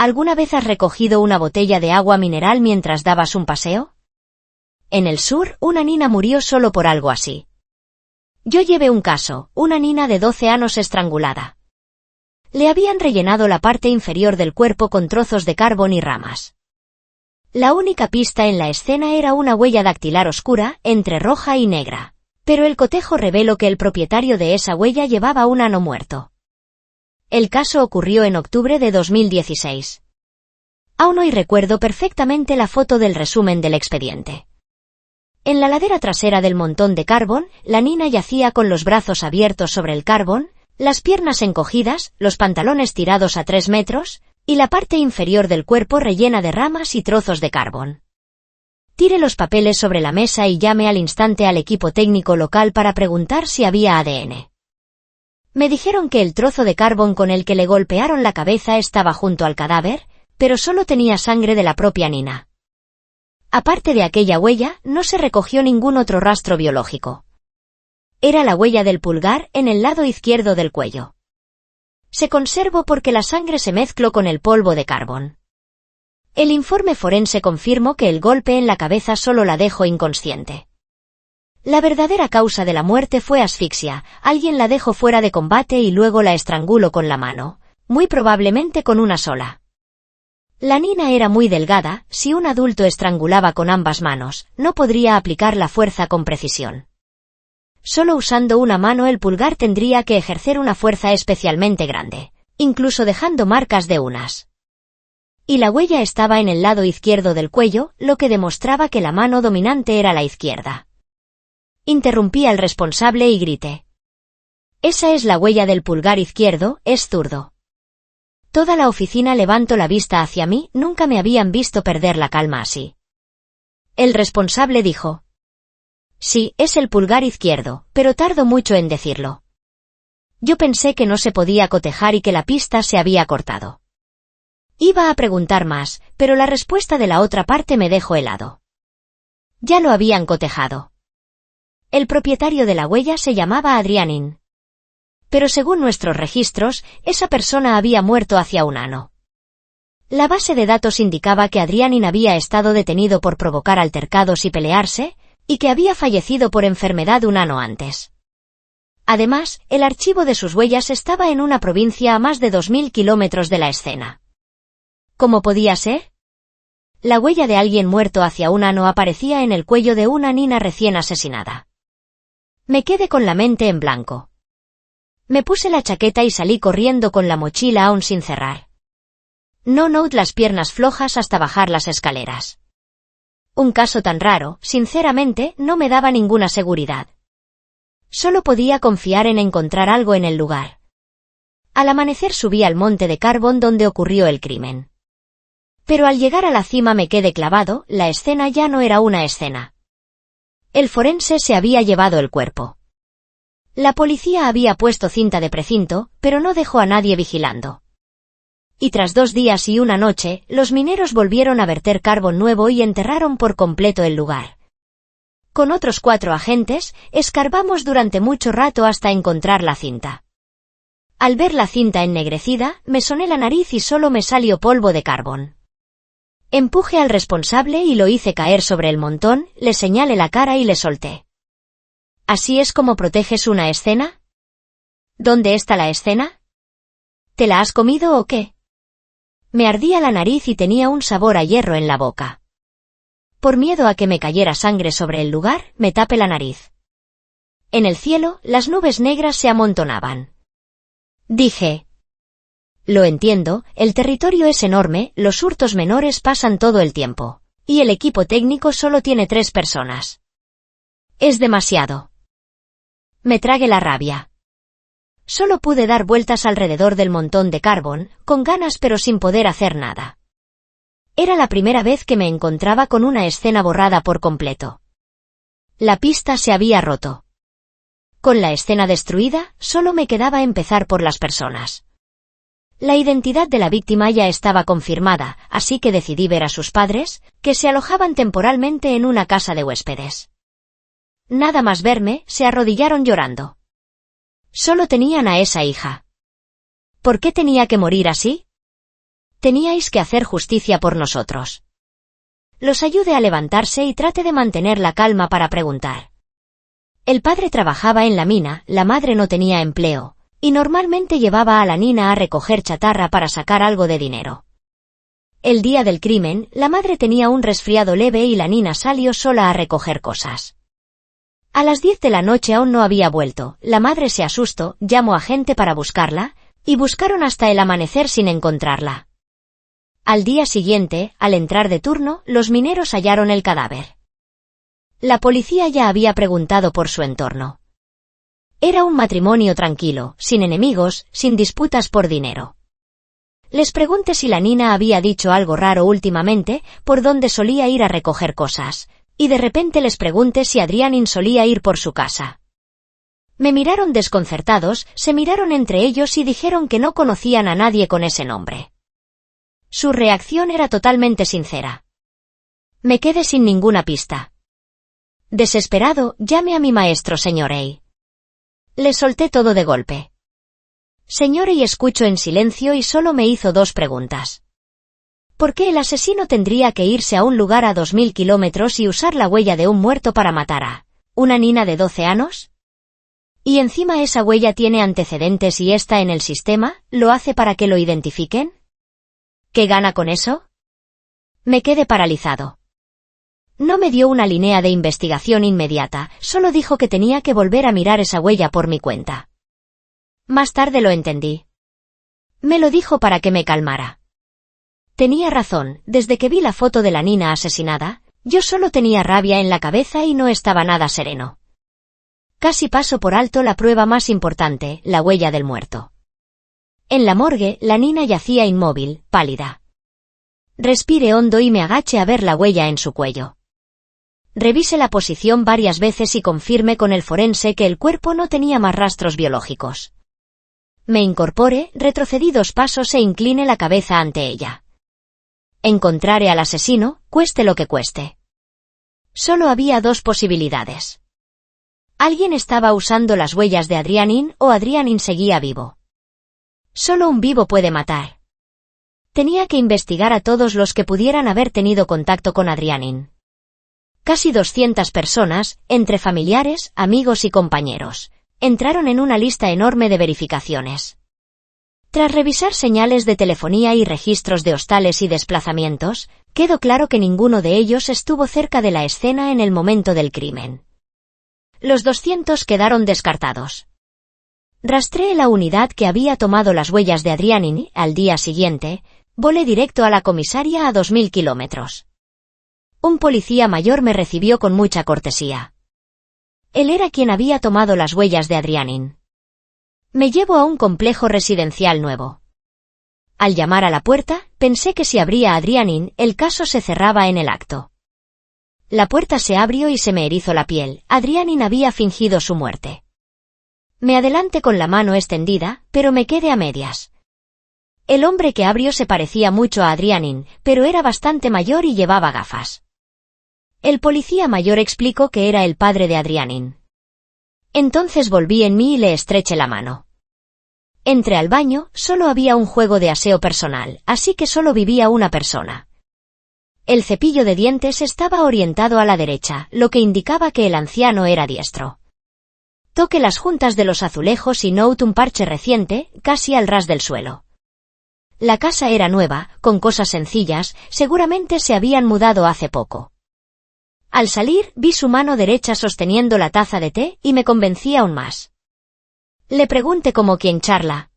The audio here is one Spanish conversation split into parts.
¿Alguna vez has recogido una botella de agua mineral mientras dabas un paseo? En el sur, una nina murió solo por algo así. Yo llevé un caso, una nina de 12 años estrangulada. Le habían rellenado la parte inferior del cuerpo con trozos de carbón y ramas. La única pista en la escena era una huella dactilar oscura, entre roja y negra. Pero el cotejo reveló que el propietario de esa huella llevaba un ano muerto. El caso ocurrió en octubre de 2016. Aún hoy recuerdo perfectamente la foto del resumen del expediente. En la ladera trasera del montón de carbón, la nina yacía con los brazos abiertos sobre el carbón, las piernas encogidas, los pantalones tirados a 3 metros, y la parte inferior del cuerpo rellena de ramas y trozos de carbón. Tire los papeles sobre la mesa y llame al instante al equipo técnico local para preguntar si había ADN. Me dijeron que el trozo de carbón con el que le golpearon la cabeza estaba junto al cadáver, pero solo tenía sangre de la propia nina. Aparte de aquella huella, no se recogió ningún otro rastro biológico. Era la huella del pulgar en el lado izquierdo del cuello. Se conservó porque la sangre se mezcló con el polvo de carbón. El informe forense confirmó que el golpe en la cabeza solo la dejó inconsciente. La verdadera causa de la muerte fue asfixia, alguien la dejó fuera de combate y luego la estranguló con la mano, muy probablemente con una sola. La nina era muy delgada, si un adulto estrangulaba con ambas manos, no podría aplicar la fuerza con precisión. Solo usando una mano el pulgar tendría que ejercer una fuerza especialmente grande, incluso dejando marcas de uñas. Y la huella estaba en el lado izquierdo del cuello, lo que demostraba que la mano dominante era la izquierda. Interrumpí al responsable y grité. Esa es la huella del pulgar izquierdo, es zurdo. Toda la oficina levantó la vista hacia mí, nunca me habían visto perder la calma así. El responsable dijo. Sí, es el pulgar izquierdo, pero tardo mucho en decirlo. Yo pensé que no se podía cotejar y que la pista se había cortado. Iba a preguntar más, pero la respuesta de la otra parte me dejó helado. Ya lo habían cotejado. El propietario de la huella se llamaba Adrianin. Pero según nuestros registros, esa persona había muerto hacía un año. La base de datos indicaba que Adrianin había estado detenido por provocar altercados y pelearse, y que había fallecido por enfermedad un año antes. Además, el archivo de sus huellas estaba en una provincia a más de 2000 kilómetros de la escena. ¿Cómo podía ser? La huella de alguien muerto hacía un año aparecía en el cuello de una nina recién asesinada. Me quedé con la mente en blanco. Me puse la chaqueta y salí corriendo con la mochila aún sin cerrar. No noté las piernas flojas hasta bajar las escaleras. Un caso tan raro, sinceramente, no me daba ninguna seguridad. Solo podía confiar en encontrar algo en el lugar. Al amanecer subí al monte de carbón donde ocurrió el crimen. Pero al llegar a la cima me quedé clavado, la escena ya no era una escena. El forense se había llevado el cuerpo. La policía había puesto cinta de precinto, pero no dejó a nadie vigilando. Y tras 2 días y una noche, los mineros volvieron a verter carbón nuevo y enterraron por completo el lugar. Con otros 4 agentes, escarbamos durante mucho rato hasta encontrar la cinta. Al ver la cinta ennegrecida, me soné la nariz y solo me salió polvo de carbón. Empujé al responsable y lo hice caer sobre el montón, le señalé la cara y le solté. ¿Así es como proteges una escena? ¿Dónde está la escena? ¿Te la has comido o qué? Me ardía la nariz y tenía un sabor a hierro en la boca. Por miedo a que me cayera sangre sobre el lugar, me tapé la nariz. En el cielo, las nubes negras se amontonaban. Dije. Lo entiendo, el territorio es enorme, los hurtos menores pasan todo el tiempo. Y el equipo técnico solo tiene 3 personas. Es demasiado. Me tragué la rabia. Solo pude dar vueltas alrededor del montón de carbón, con ganas pero sin poder hacer nada. Era la primera vez que me encontraba con una escena borrada por completo. La pista se había roto. Con la escena destruida, solo me quedaba empezar por las personas. La identidad de la víctima ya estaba confirmada, así que decidí ver a sus padres, que se alojaban temporalmente en una casa de huéspedes. Nada más verme, se arrodillaron llorando. Solo tenían a esa hija. ¿Por qué tenía que morir así? Teníais que hacer justicia por nosotros. Los ayude a levantarse y trate de mantener la calma para preguntar. El padre trabajaba en la mina, la madre no tenía empleo, y normalmente llevaba a la nina a recoger chatarra para sacar algo de dinero. El día del crimen, la madre tenía un resfriado leve y la nina salió sola a recoger cosas. A las 10 de la noche aún no había vuelto, la madre se asustó, llamó a gente para buscarla, y buscaron hasta el amanecer sin encontrarla. Al día siguiente, al entrar de turno, los mineros hallaron el cadáver. La policía ya había preguntado por su entorno. Era un matrimonio tranquilo, sin enemigos, sin disputas por dinero. Les pregunté si la nina había dicho algo raro últimamente, por dónde solía ir a recoger cosas, y de repente les pregunté si Adrianin solía ir por su casa. Me miraron desconcertados, se miraron entre ellos y dijeron que no conocían a nadie con ese nombre. Su reacción era totalmente sincera. Me quedé sin ninguna pista. Desesperado, llamé a mi maestro, señor A. Le solté todo de golpe. Señor A escuchó en silencio y solo me hizo 2 preguntas. ¿Por qué el asesino tendría que irse a un lugar a 2000 kilómetros y usar la huella de un muerto para matar a una nina de 12 años? Y encima esa huella tiene antecedentes y está en el sistema, ¿lo hace para que lo identifiquen? ¿Qué gana con eso? Me quedé paralizado. No me dio una línea de investigación inmediata, solo dijo que tenía que volver a mirar esa huella por mi cuenta. Más tarde lo entendí. Me lo dijo para que me calmara. Tenía razón, desde que vi la foto de la nina asesinada, yo solo tenía rabia en la cabeza y no estaba nada sereno. Casi paso por alto la prueba más importante, la huella del muerto. En la morgue, la nina yacía inmóvil, pálida. Respiré hondo y me agaché a ver la huella en su cuello. Revisé la posición varias veces y confirmé con el forense que el cuerpo no tenía más rastros biológicos. Me incorporé, retrocedí 2 pasos e incliné la cabeza ante ella. Encontraré al asesino, cueste lo que cueste. Solo había 2 posibilidades. Alguien estaba usando las huellas de Adrianin o Adrianin seguía vivo. Solo un vivo puede matar. Tenía que investigar a todos los que pudieran haber tenido contacto con Adrianin. Casi 200 personas, entre familiares, amigos y compañeros, entraron en una lista enorme de verificaciones. Tras revisar señales de telefonía y registros de hostales y desplazamientos, quedó claro que ninguno de ellos estuvo cerca de la escena en el momento del crimen. Los 200 quedaron descartados. Rastreé la unidad que había tomado las huellas de Adrianin y, al día siguiente, volé directo a la comisaría a 2000 kilómetros. Un policía mayor me recibió con mucha cortesía. Él era quien había tomado las huellas de Adrianin. Me llevó a un complejo residencial nuevo. Al llamar a la puerta, pensé que si abría Adrianin, el caso se cerraba en el acto. La puerta se abrió y se me erizó la piel, Adrianin había fingido su muerte. Me adelanté con la mano extendida, pero me quedé a medias. El hombre que abrió se parecía mucho a Adrianin, pero era bastante mayor y llevaba gafas. El policía mayor explicó que era el padre de Adrianin. Entonces volví en mí y le estreché la mano. Entré al baño, solo había un juego de aseo personal, así que solo vivía una persona. El cepillo de dientes estaba orientado a la derecha, lo que indicaba que el anciano era diestro. Toqué las juntas de los azulejos y noté un parche reciente, casi al ras del suelo. La casa era nueva, con cosas sencillas, seguramente se habían mudado hace poco. Al salir, vi su mano derecha sosteniendo la taza de té y me convencí aún más. Le pregunté como quien charla.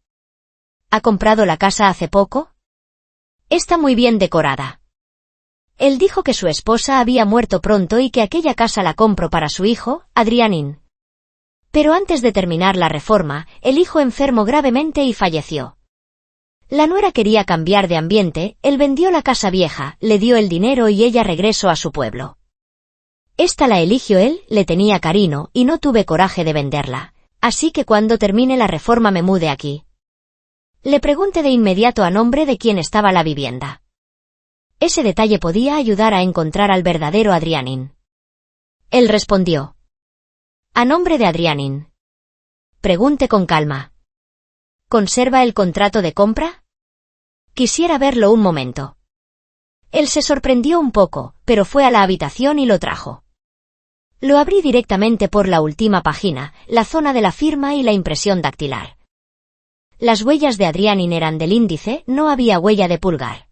¿Ha comprado la casa hace poco? Está muy bien decorada. Él dijo que su esposa había muerto pronto y que aquella casa la compró para su hijo, Adrianin. Pero antes de terminar la reforma, el hijo enfermó gravemente y falleció. La nuera quería cambiar de ambiente, él vendió la casa vieja, le dio el dinero y ella regresó a su pueblo. Esta la eligió él, le tenía cariño, y no tuve coraje de venderla, así que cuando termine la reforma me mudé aquí. Le pregunté de inmediato a nombre de quién estaba la vivienda. Ese detalle podía ayudar a encontrar al verdadero Adrianin. Él respondió. A nombre de Adrianin. Pregunté con calma. ¿Conserva el contrato de compra? Quisiera verlo un momento. Él se sorprendió un poco, pero fue a la habitación y lo trajo. Lo abrí directamente por la última página, la zona de la firma y la impresión dactilar. Las huellas de Adrianin eran del índice, no había huella de pulgar.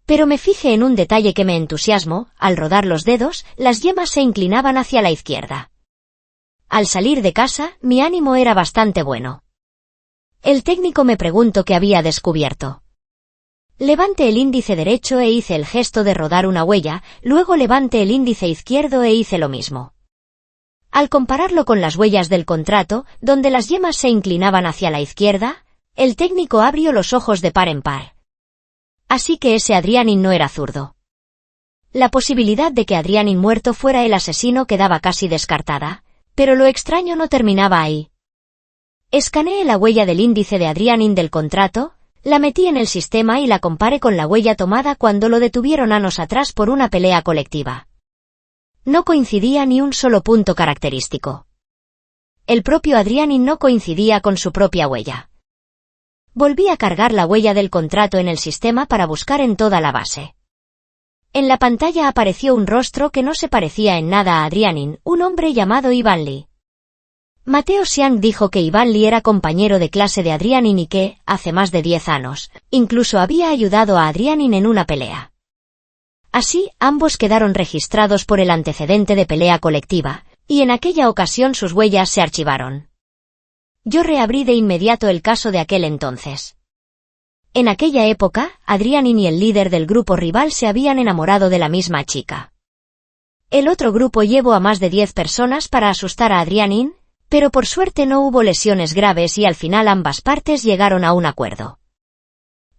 Pero me fijé en un detalle que me entusiasmó: al rodar los dedos, las yemas se inclinaban hacia la izquierda. Al salir de casa, mi ánimo era bastante bueno. El técnico me preguntó qué había descubierto. Levanté el índice derecho e hice el gesto de rodar una huella, luego levanté el índice izquierdo e hice lo mismo. Al compararlo con las huellas del contrato, donde las yemas se inclinaban hacia la izquierda, el técnico abrió los ojos de par en par. Así que ese Adrianin no era zurdo. La posibilidad de que Adrianin muerto fuera el asesino quedaba casi descartada, pero lo extraño no terminaba ahí. Escaneé la huella del índice de Adrianin del contrato, la metí en el sistema y la comparé con la huella tomada cuando lo detuvieron años atrás por una pelea colectiva. No coincidía ni un solo punto característico. El propio Adrianin no coincidía con su propia huella. Volví a cargar la huella del contrato en el sistema para buscar en toda la base. En la pantalla apareció un rostro que no se parecía en nada a Adrianin, un hombre llamado Ivan Lee. Mateo Xiang dijo que Ivan Lee era compañero de clase de Adrianin y que, hace más de 10 años, incluso había ayudado a Adrianin en una pelea. Así, ambos quedaron registrados por el antecedente de pelea colectiva, y en aquella ocasión sus huellas se archivaron. Yo reabrí de inmediato el caso de aquel entonces. En aquella época, Adrianin y el líder del grupo rival se habían enamorado de la misma chica. El otro grupo llevó a más de 10 personas para asustar a Adrianin, pero por suerte no hubo lesiones graves y al final ambas partes llegaron a un acuerdo.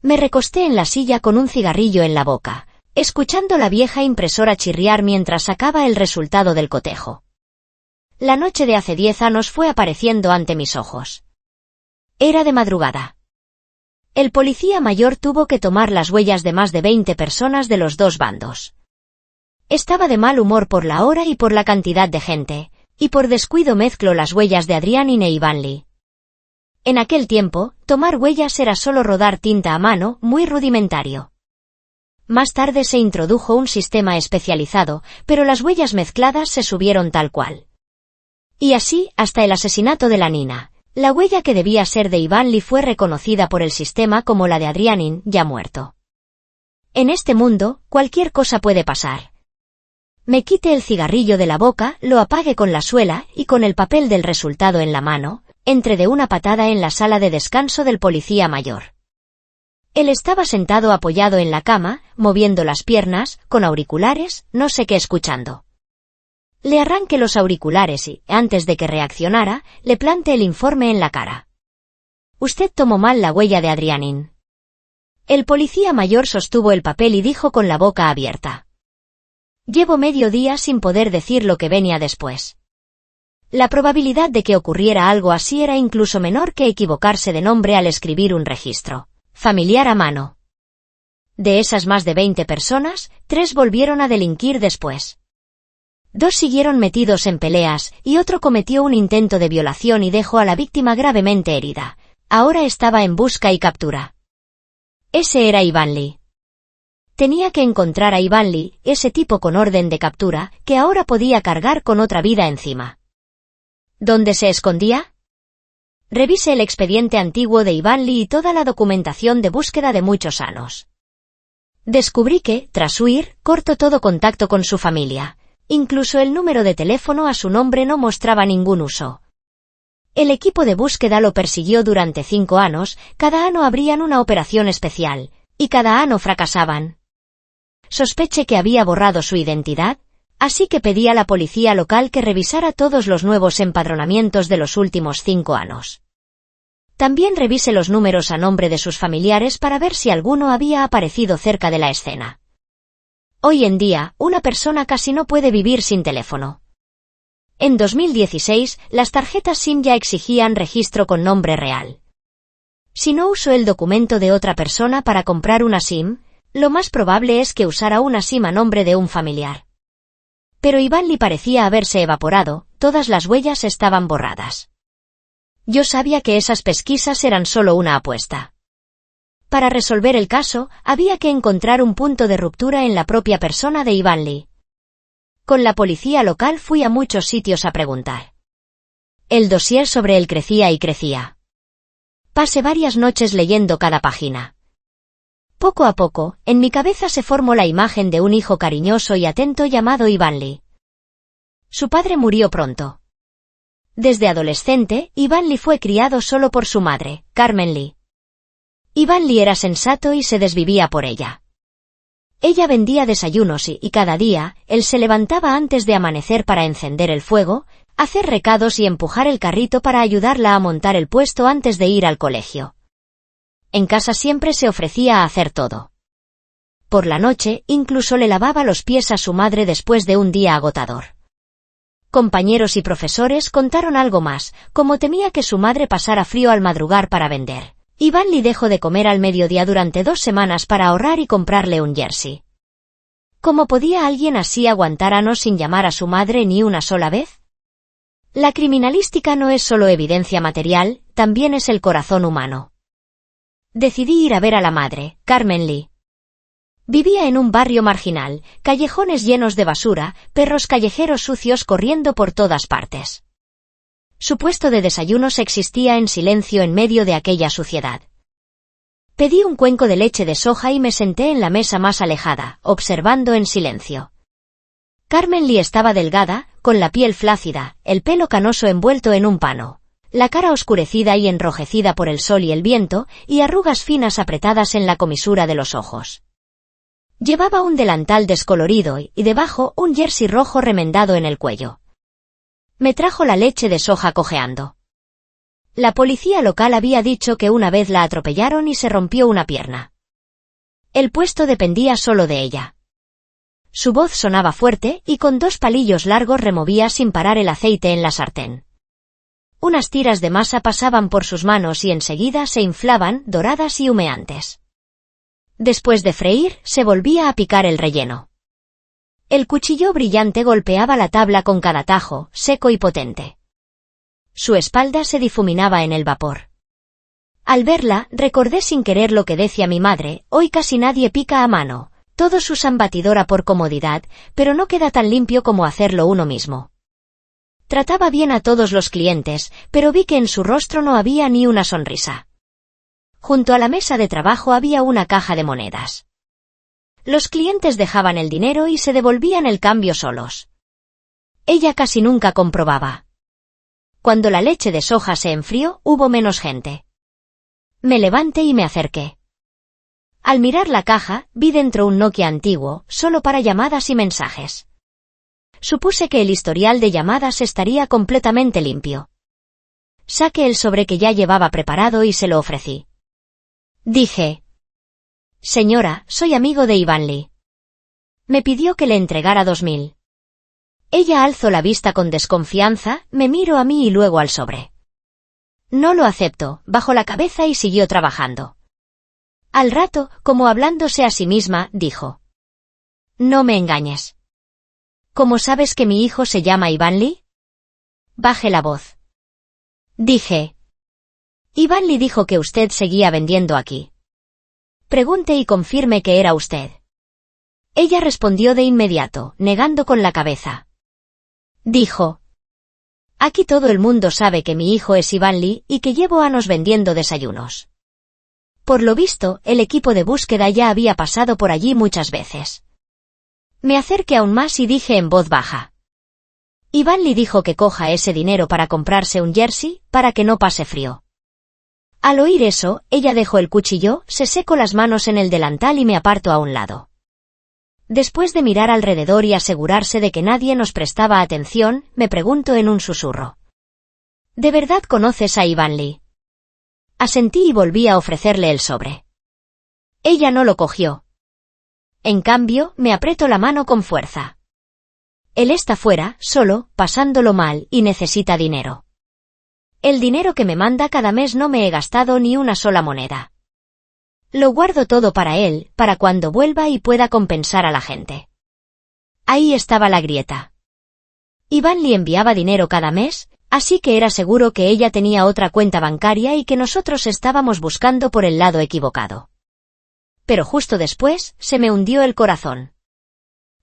Me recosté en la silla con un cigarrillo en la boca, escuchando la vieja impresora chirriar mientras sacaba el resultado del cotejo. La noche de hace 10 años fue apareciendo ante mis ojos. Era de madrugada. El policía mayor tuvo que tomar las huellas de más de 20 personas de los dos bandos. Estaba de mal humor por la hora y por la cantidad de gente, y por descuido mezcló las huellas de Adrianin e Ivan Lee. En aquel tiempo, tomar huellas era solo rodar tinta a mano, muy rudimentario. Más tarde se introdujo un sistema especializado, pero las huellas mezcladas se subieron tal cual. Y así, hasta el asesinato de la Nina, la huella que debía ser de Ivan Lee fue reconocida por el sistema como la de Adrianin, ya muerto. En este mundo, cualquier cosa puede pasar. Me quité el cigarrillo de la boca, lo apagué con la suela y con el papel del resultado en la mano, entré de una patada en la sala de descanso del policía mayor. Él estaba sentado apoyado en la cama, moviendo las piernas, con auriculares, no sé qué escuchando. Le arranqué los auriculares y, antes de que reaccionara, le planté el informe en la cara. Usted tomó mal la huella de Adrianin. El policía mayor sostuvo el papel y dijo con la boca abierta. Llevo medio día sin poder decir lo que venía después. La probabilidad de que ocurriera algo así era incluso menor que equivocarse de nombre al escribir un registro familiar a mano. De esas más de 20 personas, 3 volvieron a delinquir después. 2 siguieron metidos en peleas, y otro cometió un intento de violación y dejó a la víctima gravemente herida. Ahora estaba en busca y captura. Ese era Ivan Lee. Tenía que encontrar a Ivan Lee, ese tipo con orden de captura, que ahora podía cargar con otra vida encima. ¿Dónde se escondía? Revisé el expediente antiguo de Ivan Lee y toda la documentación de búsqueda de muchos años. Descubrí que, tras huir, cortó todo contacto con su familia. Incluso el número de teléfono a su nombre no mostraba ningún uso. El equipo de búsqueda lo persiguió durante 5 años, cada año abrían una operación especial, y cada año fracasaban. Sospeché que había borrado su identidad, así que pedí a la policía local que revisara todos los nuevos empadronamientos de los últimos 5 años. También revisé los números a nombre de sus familiares para ver si alguno había aparecido cerca de la escena. Hoy en día, una persona casi no puede vivir sin teléfono. En 2016, las tarjetas SIM ya exigían registro con nombre real. Si no usó el documento de otra persona para comprar una SIM, lo más probable es que usara una SIM a nombre de un familiar. Pero Ivan Lee parecía haberse evaporado, todas las huellas estaban borradas. Yo sabía que esas pesquisas eran solo una apuesta. Para resolver el caso, había que encontrar un punto de ruptura en la propia persona de Ivan Lee. Con la policía local fui a muchos sitios a preguntar. El dossier sobre él crecía y crecía. Pasé varias noches leyendo cada página. Poco a poco, en mi cabeza se formó la imagen de un hijo cariñoso y atento llamado Ivan Lee. Su padre murió pronto. Desde adolescente, Ivan Lee fue criado solo por su madre, Carmen Lee. Ivan Lee era sensato y se desvivía por ella. Ella vendía desayunos y cada día, él se levantaba antes de amanecer para encender el fuego, hacer recados y empujar el carrito para ayudarla a montar el puesto antes de ir al colegio. En casa siempre se ofrecía a hacer todo. Por la noche, incluso le lavaba los pies a su madre después de un día agotador. Compañeros y profesores contaron algo más, como temía que su madre pasara frío al madrugar para vender. Ivan Lee dejó de comer al mediodía durante 2 semanas para ahorrar y comprarle un jersey. ¿Cómo podía alguien así aguantar años sin llamar a su madre ni una sola vez? La criminalística no es solo evidencia material, también es el corazón humano. Decidí ir a ver a la madre, Carmen Lee. Vivía en un barrio marginal, callejones llenos de basura, perros callejeros sucios corriendo por todas partes. Su puesto de desayunos existía en silencio en medio de aquella suciedad. Pedí un cuenco de leche de soja y me senté en la mesa más alejada, observando en silencio. Carmen Lee estaba delgada, con la piel flácida, el pelo canoso envuelto en un pano, la cara oscurecida y enrojecida por el sol y el viento, y arrugas finas apretadas en la comisura de los ojos. Llevaba un delantal descolorido y debajo un jersey rojo remendado en el cuello. Me trajo la leche de soja cojeando. La policía local había dicho que una vez la atropellaron y se rompió una pierna. El puesto dependía solo de ella. Su voz sonaba fuerte y con 2 palillos largos removía sin parar el aceite en la sartén. Unas tiras de masa pasaban por sus manos y enseguida se inflaban, doradas y humeantes. Después de freír, se volvía a picar el relleno. El cuchillo brillante golpeaba la tabla con cada tajo, seco y potente. Su espalda se difuminaba en el vapor. Al verla, recordé sin querer lo que decía mi madre: hoy casi nadie pica a mano, todos usan batidora por comodidad, pero no queda tan limpio como hacerlo uno mismo. Trataba bien a todos los clientes, pero vi que en su rostro no había ni una sonrisa. Junto a la mesa de trabajo había una caja de monedas. Los clientes dejaban el dinero y se devolvían el cambio solos. Ella casi nunca comprobaba. Cuando la leche de soja se enfrió, hubo menos gente. Me levanté y me acerqué. Al mirar la caja, vi dentro un Nokia antiguo, solo para llamadas y mensajes. Supuse que el historial de llamadas estaría completamente limpio. Saqué el sobre que ya llevaba preparado y se lo ofrecí. Dije: «Señora, soy amigo de Ivan Lee. Me pidió que le entregara 2000». Ella alzó la vista con desconfianza, me miró a mí y luego al sobre. «No lo acepto», bajó la cabeza y siguió trabajando. Al rato, como hablándose a sí misma, dijo: «No me engañes. ¿Cómo sabes que mi hijo se llama Ivan Lee?» Bajé la voz. Dije: «Ivan Lee dijo que usted seguía vendiendo aquí. Pregunte y confirme que era usted». Ella respondió de inmediato, negando con la cabeza. Dijo: «Aquí todo el mundo sabe que mi hijo es Ivan Lee y que llevo años vendiendo desayunos». Por lo visto, el equipo de búsqueda ya había pasado por allí muchas veces. Me acerqué aún más y dije en voz baja: «Ivan Lee dijo que coja ese dinero para comprarse un jersey, para que no pase frío». Al oír eso, ella dejó el cuchillo, se secó las manos en el delantal y me apartó a un lado. Después de mirar alrededor y asegurarse de que nadie nos prestaba atención, me preguntó en un susurro: «¿De verdad conoces a Ivan Lee?» Asentí y volví a ofrecerle el sobre. Ella no lo cogió. En cambio, me apretó la mano con fuerza. «Él está fuera, solo, pasándolo mal, y necesita dinero. El dinero que me manda cada mes no me he gastado ni una sola moneda. Lo guardo todo para él, para cuando vuelva y pueda compensar a la gente». Ahí estaba la grieta. Ivan Lee enviaba dinero cada mes, así que era seguro que ella tenía otra cuenta bancaria y que nosotros estábamos buscando por el lado equivocado. pero justo después se me hundió el corazón.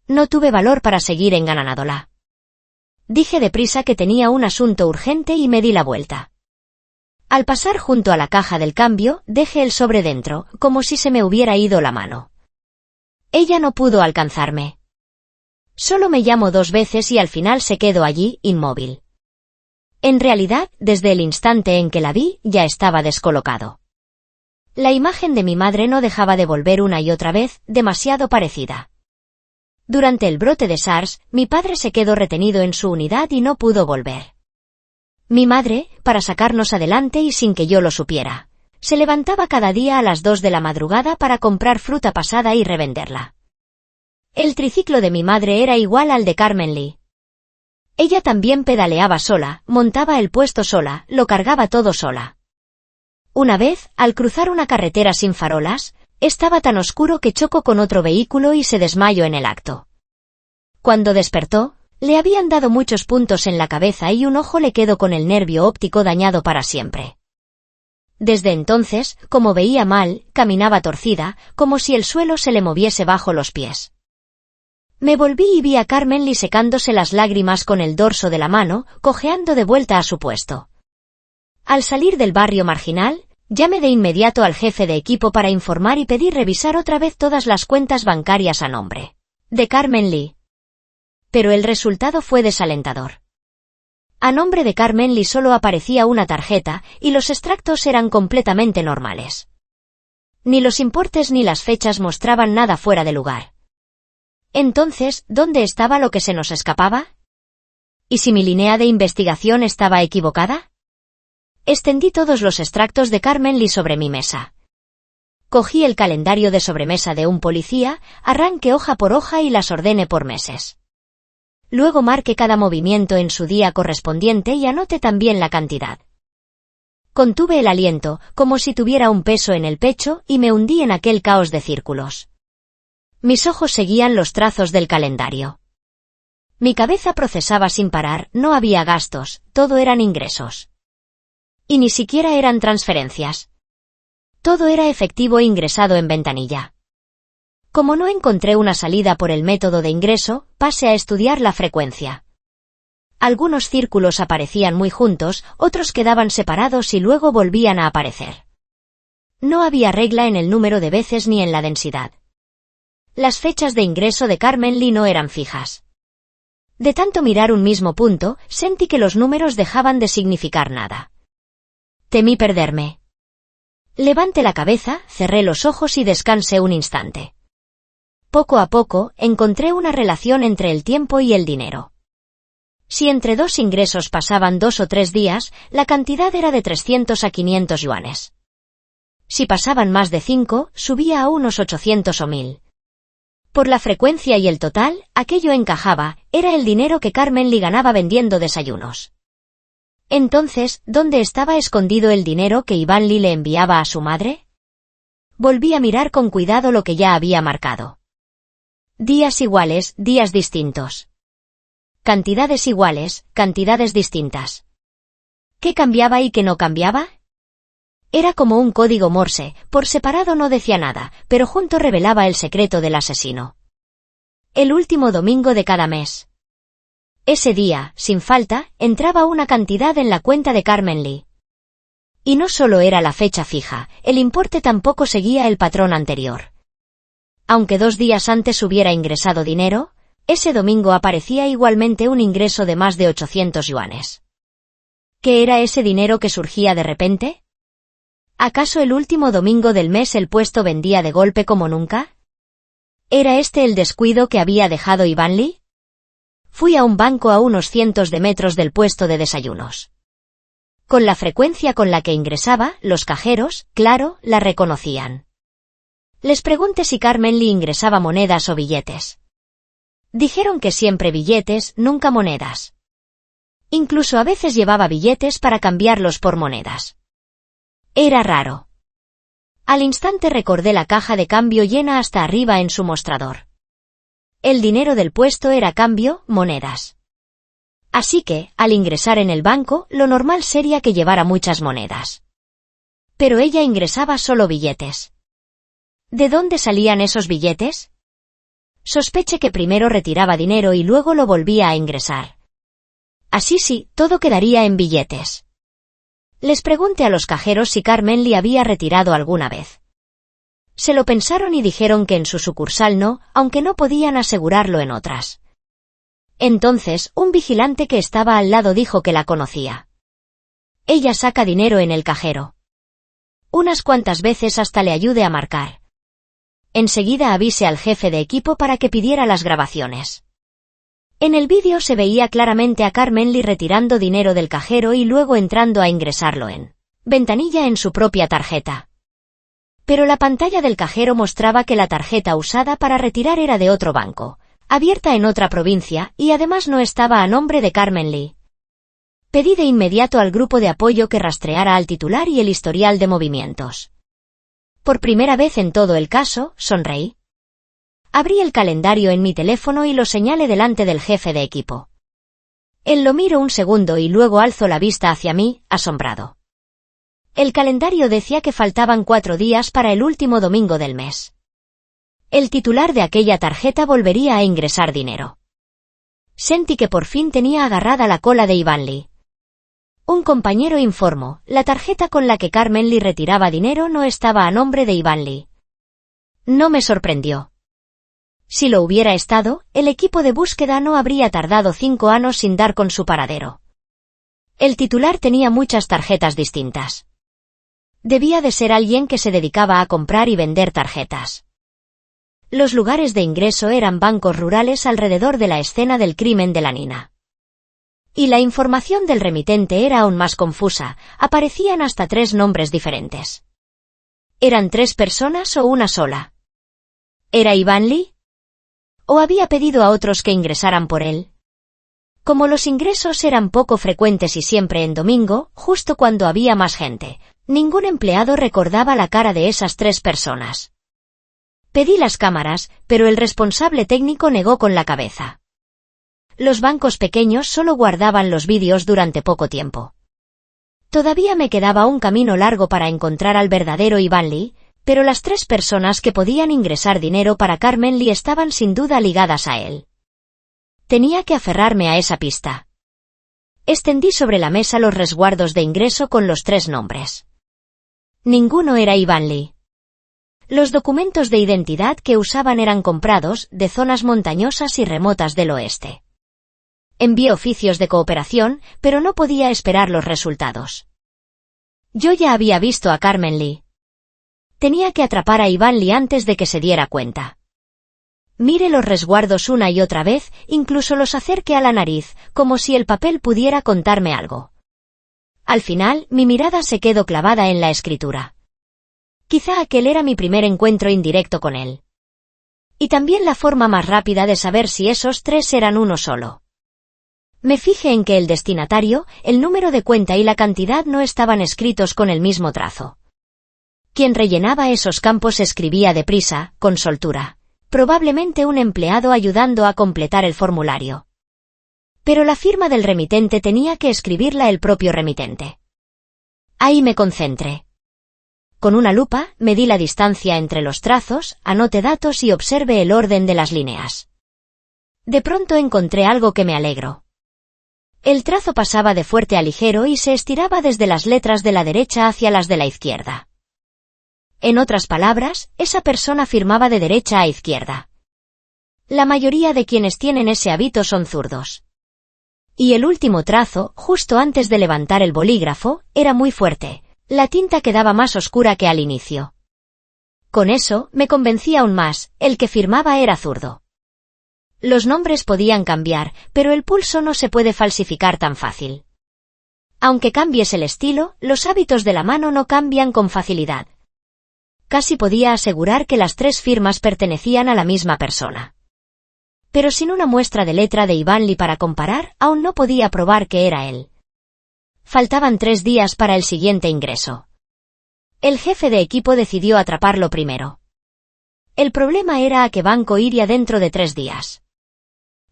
No tuve valor para seguir enganándola. Dije deprisa que tenía un asunto urgente y me di la vuelta. Al pasar junto a la caja del cambio, dejé el sobre dentro, como si se me hubiera ido la mano. Ella no pudo alcanzarme. Solo me llamó 2 veces y al final se quedó allí, inmóvil. En realidad, desde el instante en que la vi, ya estaba descolocado. La imagen de mi madre no dejaba de volver una y otra vez, demasiado parecida. Durante el brote de SARS, mi padre se quedó retenido en su unidad y no pudo volver. Mi madre, para sacarnos adelante y sin que yo lo supiera, se levantaba cada día a las 2 de la madrugada para comprar fruta pasada y revenderla. El triciclo de mi madre era igual al de Carmen Lee. Ella también pedaleaba sola, montaba el puesto sola, lo cargaba todo sola. Una vez, al cruzar una carretera sin farolas, estaba tan oscuro que chocó con otro vehículo y se desmayó en el acto. Cuando despertó, le habían dado muchos puntos en la cabeza y un ojo le quedó con el nervio óptico dañado para siempre. Desde entonces, como veía mal, caminaba torcida, como si el suelo se le moviese bajo los pies. Me volví y vi a Carmen Lee secándose las lágrimas con el dorso de la mano, cojeando de vuelta a su puesto. Al salir del barrio marginal, llamé de inmediato al jefe de equipo para informar y pedir revisar otra vez todas las cuentas bancarias a nombre de Carmen Lee. Pero el resultado fue desalentador. A nombre de Carmen Lee solo aparecía una tarjeta, y los extractos eran completamente normales. Ni los importes ni las fechas mostraban nada fuera de lugar. Entonces, ¿dónde estaba lo que se nos escapaba? ¿Y si mi línea de investigación estaba equivocada? Extendí todos los extractos de Carmen Lee sobre mi mesa. Cogí el calendario de sobremesa de un policía, arranqué hoja por hoja y las ordené por meses. Luego marqué cada movimiento en su día correspondiente y anoté también la cantidad. Contuve el aliento, como si tuviera un peso en el pecho, y me hundí en aquel caos de círculos. Mis ojos seguían los trazos del calendario. Mi cabeza procesaba sin parar, no había gastos, todo eran ingresos. Y ni siquiera eran transferencias. Todo era efectivo ingresado en ventanilla. Como no encontré una salida por el método de ingreso, pasé a estudiar la frecuencia. Algunos círculos aparecían muy juntos, otros quedaban separados y luego volvían a aparecer. No había regla en el número de veces ni en la densidad. Las fechas de ingreso de Carmen Lee no eran fijas. De tanto mirar un mismo punto, sentí que los números dejaban de significar nada. Temí perderme. Levanté la cabeza, cerré los ojos y descansé un instante. Poco a poco, encontré una relación entre el tiempo y el dinero. Si entre 2 ingresos pasaban 2 o 3 días, la cantidad era de 300 a 500 yuanes. Si pasaban más de 5, subía a unos 800 o 1000. Por la frecuencia y el total, aquello encajaba, era el dinero que Carmen Lee ganaba vendiendo desayunos. Entonces, ¿dónde estaba escondido el dinero que Iván Lee le enviaba a su madre? Volví a mirar con cuidado lo que ya había marcado. Días iguales, días distintos. Cantidades iguales, cantidades distintas. ¿Qué cambiaba y qué no cambiaba? Era como un código Morse, por separado no decía nada, pero junto revelaba el secreto del asesino. El último domingo de cada mes. Ese día, sin falta, entraba una cantidad en la cuenta de Carmen Lee. Y no solo era la fecha fija, el importe tampoco seguía el patrón anterior. Aunque 2 días antes hubiera ingresado dinero, ese domingo aparecía igualmente un ingreso de más de 800 yuanes. ¿Qué era ese dinero que surgía de repente? ¿Acaso el último domingo del mes el puesto vendía de golpe como nunca? ¿Era este el descuido que había dejado Iván Lee? Fui a un banco a unos cientos de metros del puesto de desayunos. Con la frecuencia con la que ingresaba, los cajeros, claro, la reconocían. Les pregunté si Carmen Lee ingresaba monedas o billetes. Dijeron que siempre billetes, nunca monedas. Incluso a veces llevaba billetes para cambiarlos por monedas. Era raro. Al instante recordé la caja de cambio llena hasta arriba en su mostrador. El dinero del puesto era cambio, monedas. Así que, al ingresar en el banco, lo normal sería que llevara muchas monedas. Pero ella ingresaba solo billetes. ¿De dónde salían esos billetes? Sospeché que primero retiraba dinero y luego lo volvía a ingresar. Así sí, todo quedaría en billetes. Les pregunté a los cajeros si Carmen Lee había retirado alguna vez. Se lo pensaron y dijeron que en su sucursal no, aunque no podían asegurarlo en otras. Entonces, un vigilante que estaba al lado dijo que la conocía. Ella saca dinero en el cajero. Unas cuantas veces hasta le ayude a marcar. Enseguida avise al jefe de equipo para que pidiera las grabaciones. En el vídeo se veía claramente a Carmen Lee retirando dinero del cajero y luego entrando a ingresarlo en ventanilla en su propia tarjeta. Pero la pantalla del cajero mostraba que la tarjeta usada para retirar era de otro banco, abierta en otra provincia, y además no estaba a nombre de Carmen Lee. Pedí de inmediato al grupo de apoyo que rastreara al titular y el historial de movimientos. Por primera vez en todo el caso, sonreí. Abrí el calendario en mi teléfono y lo señalé delante del jefe de equipo. Él lo miró un segundo y luego alzó la vista hacia mí, asombrado. El calendario decía que faltaban 4 días para el último domingo del mes. El titular de aquella tarjeta volvería a ingresar dinero. Sentí que por fin tenía agarrada la cola de Iván Lee. Un compañero informó, la tarjeta con la que Carmen Lee retiraba dinero no estaba a nombre de Iván Lee. No me sorprendió. Si lo hubiera estado, el equipo de búsqueda no habría tardado 5 años sin dar con su paradero. El titular tenía muchas tarjetas distintas. Debía de ser alguien que se dedicaba a comprar y vender tarjetas. Los lugares de ingreso eran bancos rurales alrededor de la escena del crimen de la Nina. Y la información del remitente era aún más confusa, aparecían hasta 3 nombres diferentes. ¿Eran 3 personas o una sola? ¿Era Iván Lee? ¿O había pedido a otros que ingresaran por él? Como los ingresos eran poco frecuentes y siempre en domingo, justo cuando había más gente, ningún empleado recordaba la cara de esas 3 personas. Pedí las cámaras, pero el responsable técnico negó con la cabeza. Los bancos pequeños solo guardaban los vídeos durante poco tiempo. Todavía me quedaba un camino largo para encontrar al verdadero Iván Lee, pero las 3 personas que podían ingresar dinero para Carmen Lee estaban sin duda ligadas a él. Tenía que aferrarme a esa pista. Extendí sobre la mesa los resguardos de ingreso con los 3 nombres. Ninguno era Iván Lee. Los documentos de identidad que usaban eran comprados de zonas montañosas y remotas del oeste. Envié oficios de cooperación, pero no podía esperar los resultados. Yo ya había visto a Carmen Lee. Tenía que atrapar a Iván Lee antes de que se diera cuenta. Miré los resguardos una y otra vez, incluso los acerqué a la nariz, como si el papel pudiera contarme algo. Al final, mi mirada se quedó clavada en la escritura. Quizá aquel era mi primer encuentro indirecto con él. Y también la forma más rápida de saber si esos 3 eran uno solo. Me fijé en que el destinatario, el número de cuenta y la cantidad no estaban escritos con el mismo trazo. Quien rellenaba esos campos escribía deprisa, con soltura. Probablemente un empleado ayudando a completar el formulario. Pero la firma del remitente tenía que escribirla el propio remitente. Ahí me concentré. Con una lupa, medí la distancia entre los trazos, anoté datos y observé el orden de las líneas. De pronto encontré algo que me alegró. El trazo pasaba de fuerte a ligero y se estiraba desde las letras de la derecha hacia las de la izquierda. En otras palabras, esa persona firmaba de derecha a izquierda. La mayoría de quienes tienen ese hábito son zurdos. Y el último trazo, justo antes de levantar el bolígrafo, era muy fuerte. La tinta quedaba más oscura que al inicio. Con eso, me convencí aún más, el que firmaba era zurdo. Los nombres podían cambiar, pero el pulso no se puede falsificar tan fácil. Aunque cambies el estilo, los hábitos de la mano no cambian con facilidad. Casi podía asegurar que las 3 firmas pertenecían a la misma persona. Pero sin una muestra de letra de Iván Lee para comparar, aún no podía probar que era él. Faltaban 3 días para el siguiente ingreso. El jefe de equipo decidió atraparlo primero. El problema era a qué banco iría dentro de 3 días.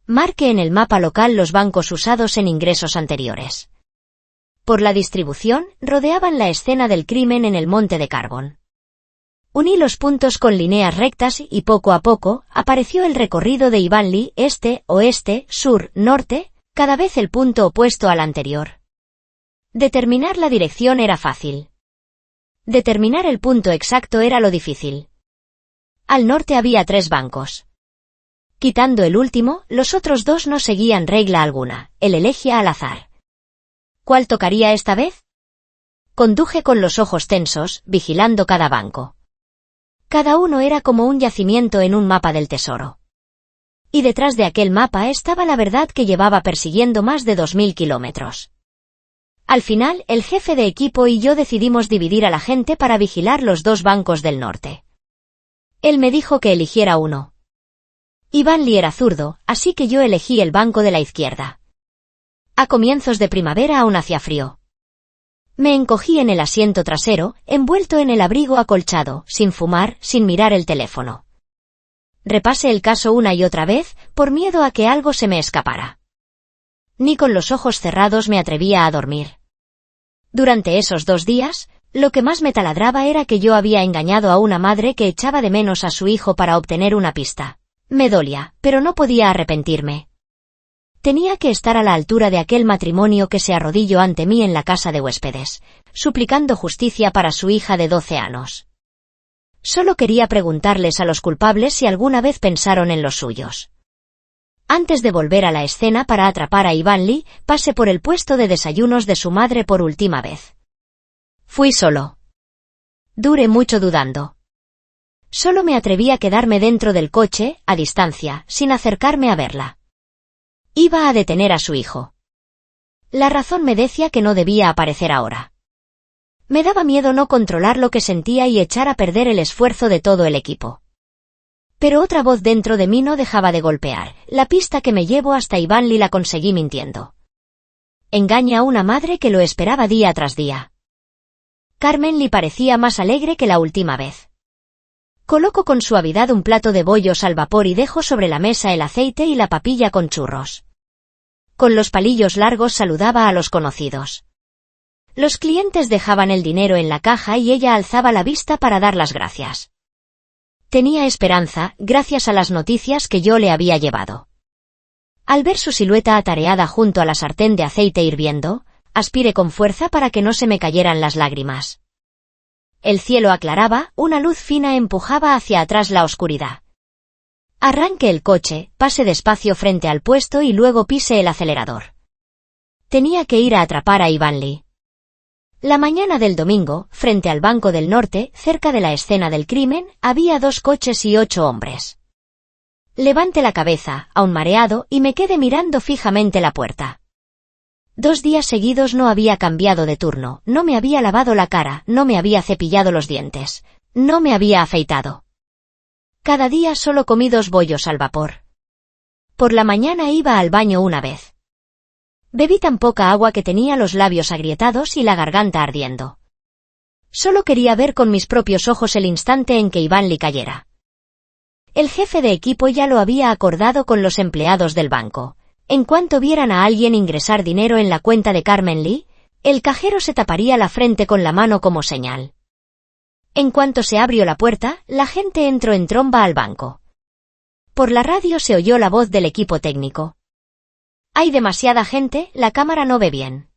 Marqué en el mapa local los bancos usados en ingresos anteriores. Por la distribución, rodeaban la escena del crimen en el Monte de Carbón. Uní los puntos con líneas rectas y poco a poco apareció el recorrido de Ivan Lee, este, oeste, sur, norte, cada vez el punto opuesto al anterior. Determinar la dirección era fácil. Determinar el punto exacto era lo difícil. Al norte había 3 bancos. Quitando el último, los otros 2 no seguían regla alguna, él elegía al azar. ¿Cuál tocaría esta vez? Conduje con los ojos tensos, vigilando cada banco. Cada uno era como un yacimiento en un mapa del tesoro. Y detrás de aquel mapa estaba la verdad que llevaba persiguiendo más de 2000 kilómetros. Al final, el jefe de equipo y yo decidimos dividir a la gente para vigilar los 2 bancos del norte. Él me dijo que eligiera uno. Ivan Lee era zurdo, así que yo elegí el banco de la izquierda. A comienzos de primavera aún hacía frío. Me encogí en el asiento trasero, envuelto en el abrigo acolchado, sin fumar, sin mirar el teléfono. Repasé el caso una y otra vez, por miedo a que algo se me escapara. Ni con los ojos cerrados me atrevía a dormir. Durante esos 2 días, lo que más me taladraba era que yo había engañado a una madre que echaba de menos a su hijo para obtener una pista. Me dolía, pero no podía arrepentirme. Tenía que estar a la altura de aquel matrimonio que se arrodilló ante mí en la casa de huéspedes, suplicando justicia para su hija de 12 años. Solo quería preguntarles a los culpables si alguna vez pensaron en los suyos. Antes de volver a la escena para atrapar a Ivan Lee, pasé por el puesto de desayunos de su madre por última vez. Fui solo. Duré mucho dudando. Solo me atreví a quedarme dentro del coche, a distancia, sin acercarme a verla. Iba a detener a su hijo. La razón me decía que no debía aparecer ahora. Me daba miedo no controlar lo que sentía y echar a perder el esfuerzo de todo el equipo. Pero otra voz dentro de mí no dejaba de golpear. La pista que me llevo hasta Ivan Lee la conseguí mintiendo. Engaña a una madre que lo esperaba día tras día. Carmen Lee parecía más alegre que la última vez. Coloco con suavidad un plato de bollos al vapor y dejo sobre la mesa el aceite y la papilla con churros. Con los palillos largos saludaba a los conocidos. Los clientes dejaban el dinero en la caja y ella alzaba la vista para dar las gracias. Tenía esperanza, gracias a las noticias que yo le había llevado. Al ver su silueta atareada junto a la sartén de aceite hirviendo, aspiré con fuerza para que no se me cayeran las lágrimas. El cielo aclaraba, una luz fina empujaba hacia atrás la oscuridad. Arranqué el coche, pasé despacio frente al puesto y luego pise el acelerador. Tenía que ir a atrapar a Ivan Lee. La mañana del domingo, frente al Banco del Norte, cerca de la escena del crimen, había 2 coches y 8 hombres. Levanté la cabeza, aún mareado, y me quedé mirando fijamente la puerta. 2 días seguidos no había cambiado de turno, no me había lavado la cara, no me había cepillado los dientes, no me había afeitado. Cada día solo comí 2 bollos al vapor. Por la mañana iba al baño una vez. Bebí tan poca agua que tenía los labios agrietados y la garganta ardiendo. Solo quería ver con mis propios ojos el instante en que Ivan Lee cayera. El jefe de equipo ya lo había acordado con los empleados del banco. En cuanto vieran a alguien ingresar dinero en la cuenta de Carmen Lee, el cajero se taparía la frente con la mano como señal. En cuanto se abrió la puerta, la gente entró en tromba al banco. Por la radio se oyó la voz del equipo técnico. Hay demasiada gente, la cámara no ve bien.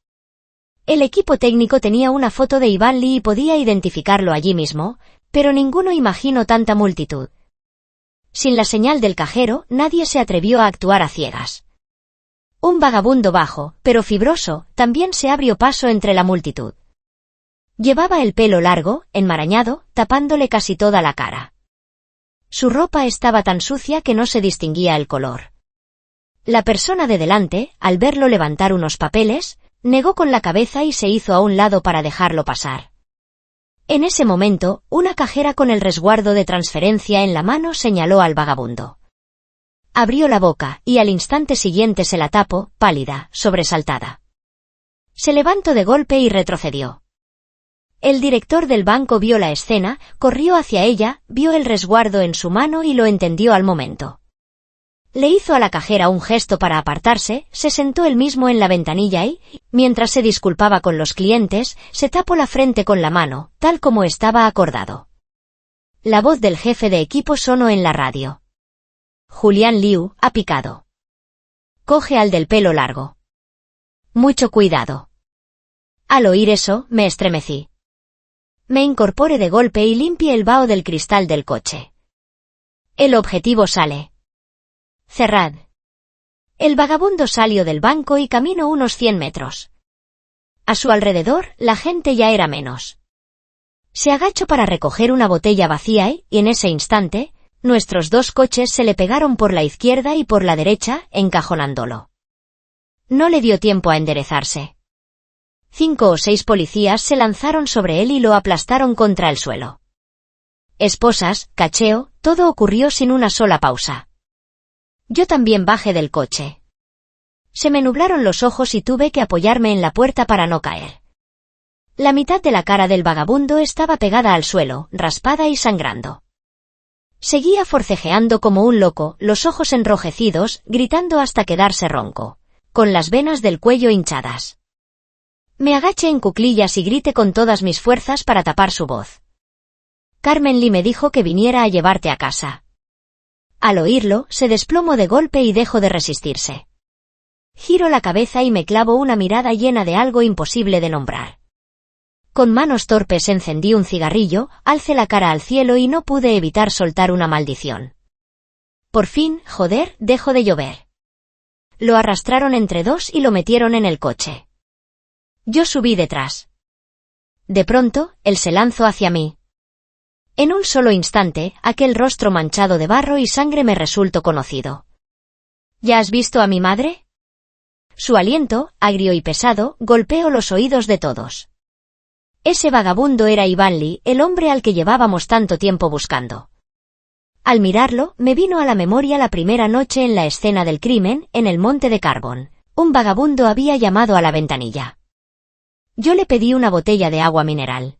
El equipo técnico tenía una foto de Ivan Lee y podía identificarlo allí mismo, pero ninguno imaginó tanta multitud. Sin la señal del cajero, nadie se atrevió a actuar a ciegas. Un vagabundo bajo, pero fibroso, también se abrió paso entre la multitud. Llevaba el pelo largo, enmarañado, tapándole casi toda la cara. Su ropa estaba tan sucia que no se distinguía el color. La persona de delante, al verlo levantar unos papeles, negó con la cabeza y se hizo a un lado para dejarlo pasar. En ese momento, una cajera con el resguardo de transferencia en la mano señaló al vagabundo. Abrió la boca, y al instante siguiente se la tapó, pálida, sobresaltada. Se levantó de golpe y retrocedió. El director del banco vio la escena, corrió hacia ella, vio el resguardo en su mano y lo entendió al momento. Le hizo a la cajera un gesto para apartarse, se sentó él mismo en la ventanilla y, mientras se disculpaba con los clientes, se tapó la frente con la mano, tal como estaba acordado. La voz del jefe de equipo sonó en la radio. Julián Liu ha picado. Coge al del pelo largo. Mucho cuidado. Al oír eso, me estremecí. Me incorporé de golpe y limpié el vaho del cristal del coche. El objetivo sale. Cerrad. El vagabundo salió del banco y caminó unos 100 metros. A su alrededor, la gente ya era menos. Se agachó para recoger una botella vacía y, en ese instante, nuestros dos coches se le pegaron por la izquierda y por la derecha, encajonándolo. No le dio tiempo a enderezarse. 5 o 6 policías se lanzaron sobre él y lo aplastaron contra el suelo. Esposas, cacheo, todo ocurrió sin una sola pausa. Yo también bajé del coche. Se me nublaron los ojos y tuve que apoyarme en la puerta para no caer. La mitad de la cara del vagabundo estaba pegada al suelo, raspada y sangrando. Seguía forcejeando como un loco, los ojos enrojecidos, gritando hasta quedarse ronco, con las venas del cuello hinchadas. Me agaché en cuclillas y grité con todas mis fuerzas para tapar su voz. Carmen Lee me dijo que viniera a llevarte a casa. Al oírlo, se desplomó de golpe y dejó de resistirse. Giro la cabeza y me clavo una mirada llena de algo imposible de nombrar. Con manos torpes encendí un cigarrillo, alcé la cara al cielo y no pude evitar soltar una maldición. Por fin, joder, dejó de llover. Lo arrastraron entre dos y lo metieron en el coche. Yo subí detrás. De pronto, él se lanzó hacia mí. En un solo instante, aquel rostro manchado de barro y sangre me resultó conocido. ¿Ya has visto a mi madre? Su aliento, agrio y pesado, golpeó los oídos de todos. Ese vagabundo era Ivan Lee, el hombre al que llevábamos tanto tiempo buscando. Al mirarlo, me vino a la memoria la primera noche en la escena del crimen, en el monte de Carbón. Un vagabundo había llamado a la ventanilla. Yo le pedí una botella de agua mineral.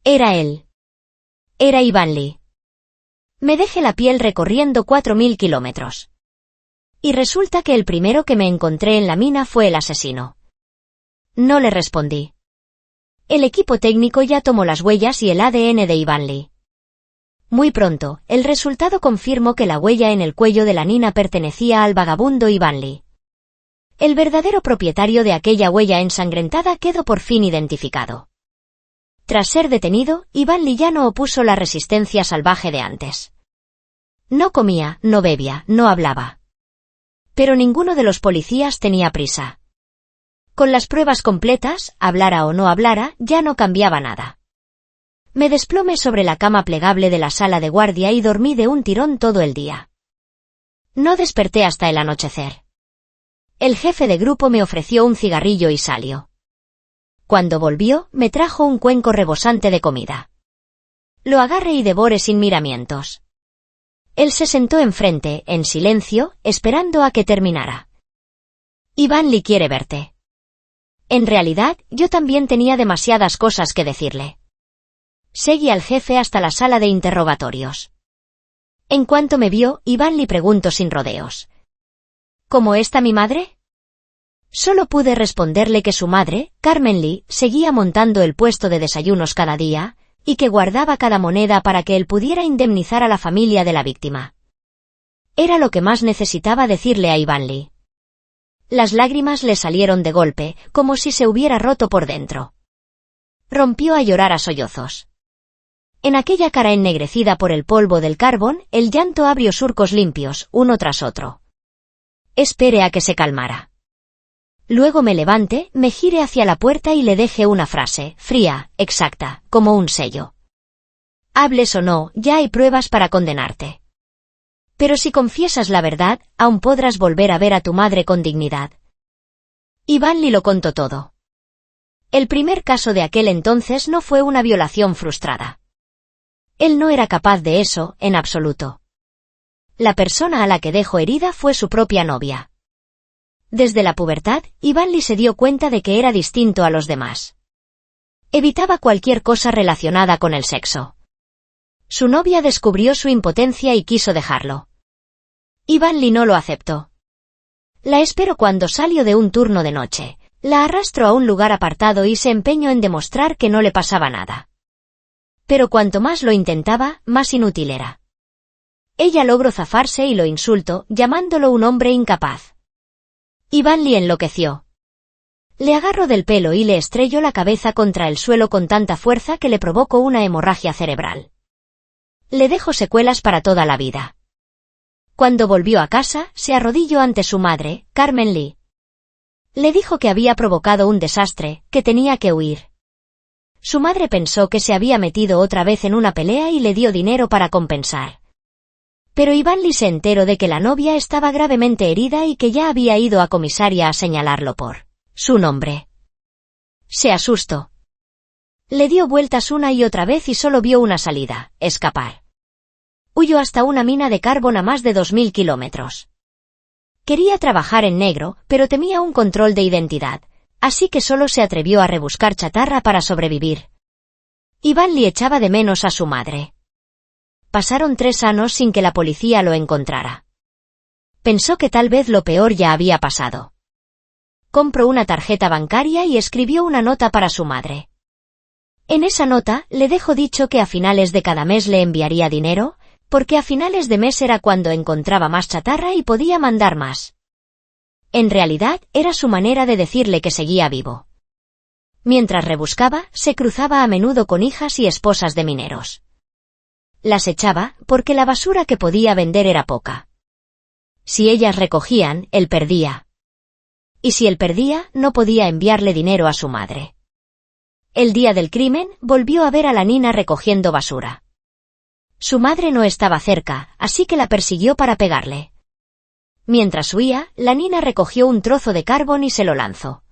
Era él. Era Ivan Lee. Me dejé la piel recorriendo 4000 kilómetros. Y resulta que el primero que me encontré en la mina fue el asesino. No le respondí. El equipo técnico ya tomó las huellas y el ADN de Ivan Lee. Muy pronto, el resultado confirmó que la huella en el cuello de la nina pertenecía al vagabundo Ivan Lee. El verdadero propietario de aquella huella ensangrentada quedó por fin identificado. Tras ser detenido, Ivan Lee ya no opuso la resistencia salvaje de antes. No comía, no bebía, no hablaba. Pero ninguno de los policías tenía prisa. Con las pruebas completas, hablara o no hablara, ya no cambiaba nada. Me desplomé sobre la cama plegable de la sala de guardia y dormí de un tirón todo el día. No desperté hasta el anochecer. El jefe de grupo me ofreció un cigarrillo y salió. Cuando volvió, me trajo un cuenco rebosante de comida. Lo agarré y devoré sin miramientos. Él se sentó enfrente, en silencio, esperando a que terminara. Ivan Lee quiere verte. En realidad, yo también tenía demasiadas cosas que decirle. Seguí al jefe hasta la sala de interrogatorios. En cuanto me vio, Ivan Lee preguntó sin rodeos. ¿Cómo está mi madre? Solo pude responderle que su madre, Carmen Lee, seguía montando el puesto de desayunos cada día, y que guardaba cada moneda para que él pudiera indemnizar a la familia de la víctima. Era lo que más necesitaba decirle a Ivan Lee. Las lágrimas le salieron de golpe, como si se hubiera roto por dentro. Rompió a llorar a sollozos. En aquella cara ennegrecida por el polvo del carbón, el llanto abrió surcos limpios, uno tras otro. Esperé a que se calmara. Luego me levanté, me giré hacia la puerta y le dejé una frase, fría, exacta, como un sello. Hables o no, ya hay pruebas para condenarte. Pero si confiesas la verdad, aún podrás volver a ver a tu madre con dignidad. Ivan Lee lo contó todo. El primer caso de aquel entonces no fue una violación frustrada. Él no era capaz de eso, en absoluto. La persona a la que dejó herida fue su propia novia. Desde la pubertad, Ivan Lee se dio cuenta de que era distinto a los demás. Evitaba cualquier cosa relacionada con el sexo. Su novia descubrió su impotencia y quiso dejarlo. Ivan Lee no lo aceptó. La esperó cuando salió de un turno de noche, la arrastró a un lugar apartado y se empeñó en demostrar que no le pasaba nada. Pero cuanto más lo intentaba, más inútil era. Ella logró zafarse y lo insultó, llamándolo un hombre incapaz. Iván Lee enloqueció. Le agarró del pelo y le estrelló la cabeza contra el suelo con tanta fuerza que le provocó una hemorragia cerebral. Le dejó secuelas para toda la vida. Cuando volvió a casa, se arrodilló ante su madre, Carmen Lee. Le dijo que había provocado un desastre, que tenía que huir. Su madre pensó que se había metido otra vez en una pelea y le dio dinero para compensar. Pero Iván Lee se enteró de que la novia estaba gravemente herida y que ya había ido a comisaría a señalarlo por su nombre. Se asustó. Le dio vueltas una y otra vez y solo vio una salida: escapar. Huyó hasta una mina de carbón a más de 2000 kilómetros. Quería trabajar en negro, pero temía un control de identidad, así que solo se atrevió a rebuscar chatarra para sobrevivir. Iván Lee echaba de menos a su madre. Pasaron 3 años sin que la policía lo encontrara. Pensó que tal vez lo peor ya había pasado. Compró una tarjeta bancaria y escribió una nota para su madre. En esa nota, le dejó dicho que a finales de cada mes le enviaría dinero, porque a finales de mes era cuando encontraba más chatarra y podía mandar más. En realidad, era su manera de decirle que seguía vivo. Mientras rebuscaba, se cruzaba a menudo con hijas y esposas de mineros. Las echaba, porque la basura que podía vender era poca. Si ellas recogían, él perdía. Y si él perdía, no podía enviarle dinero a su madre. El día del crimen, volvió a ver a la nina recogiendo basura. Su madre no estaba cerca, así que la persiguió para pegarle. Mientras huía, la nina recogió un trozo de carbón y se lo lanzó.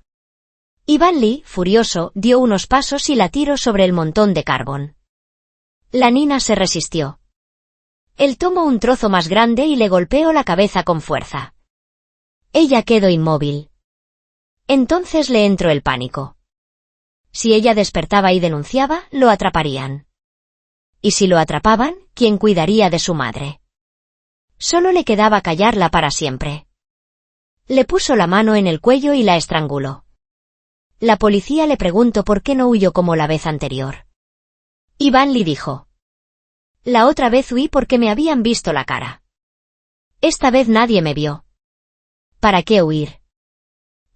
Iván Lee, furioso, dio unos pasos y la tiró sobre el montón de carbón. La nina se resistió. Él tomó un trozo más grande y le golpeó la cabeza con fuerza. Ella quedó inmóvil. Entonces le entró el pánico. Si ella despertaba y denunciaba, lo atraparían. Y si lo atrapaban, ¿quién cuidaría de su madre? Solo le quedaba callarla para siempre. Le puso la mano en el cuello y la estranguló. La policía le preguntó por qué no huyó como la vez anterior. Iván Lee dijo: la otra vez huí porque me habían visto la cara. Esta vez nadie me vio. ¿Para qué huir?